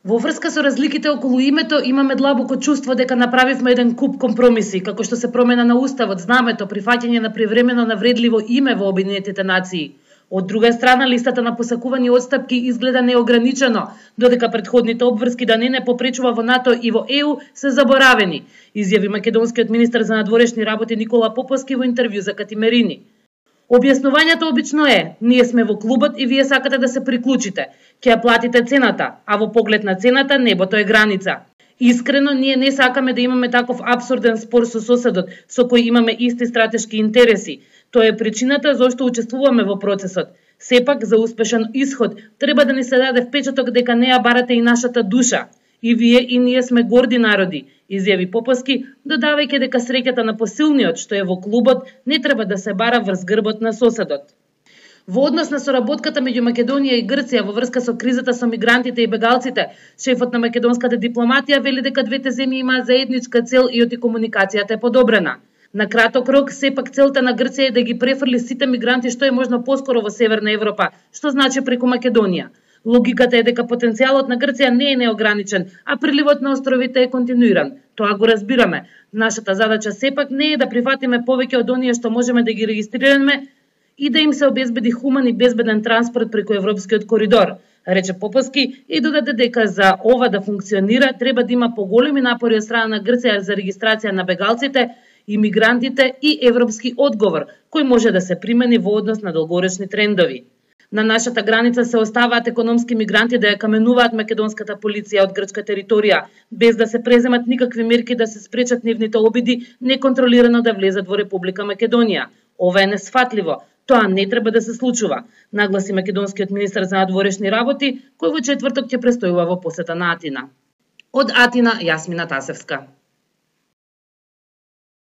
Во врска со разликите околу името, имаме длабоко чувство дека направивме еден куп компромиси, како што се промена на уставот, знамето, прифаќање на привремено навредливо име во Обединетите нации. Од друга страна, листата на посакувани отстапки изгледа неограничено, додека претходните обврски да не попречува во НАТО и во ЕУ се заборавени, изјави македонскиот министер за надворешни работи Никола Поповски во интервју за Катимерини. Објаснувањето обично е: ние сме во клубот и вие сакате да се приклучите. Ќе ја платите цената, а во поглед на цената небото е граница. Искрено, ние не сакаме да имаме таков абсурден спор со соседот, со кој имаме исти стратешки интереси. Тоа е причината зашто учествуваме во процесот. Сепак, за успешен исход, треба да ни се даде впечаток дека не ја барате и нашата душа. И вие и ние сме горди народи, изјави Поповски, додавајќи дека среќата на посилниот, што е во клубот, не треба да се бара врз грбот на соседот. Во однос на соработката меѓу Македонија и Грција во врска со кризата со мигрантите и бегалците, шефот на македонската дипломатија вели дека двете земји имаат заедничка цел и оти комуникацијата е подобрена. На краток рок, сепак целта на Грција е да ги префрли сите мигранти што е можно поскоро во Северна Европа, што значи преку Македонија. Логиката е дека потенцијалот на Грција не е неограничен, а приливот на островите е континуиран. Тоа го разбираме. Нашата задача сепак не е да прифатиме повеќе од оние што можеме да ги регистрираме и да им се обезбеди хуман и безбеден транспорт преку Европскиот коридор, рече Поповски и додаде дека за ова да функционира треба да има поголеми напори од страна на Грција за регистрација на бегалците, имигрантите и европски одговор, кој може да се примени во однос на долгорочни трендови. На нашата граница се оставаат економски мигранти да ја каменуваат македонската полиција од грчка територија, без да се преземат никакви мерки да се спречат нивните обиди неконтролирано да влезат во Република Македонија. Ова е несфатливо. Тоа не треба да се случува, нагласи македонскиот министер за надворешни работи, кој во четврток ќе престојува во посета на Атина. Од Атина, Јасмина Тасевска.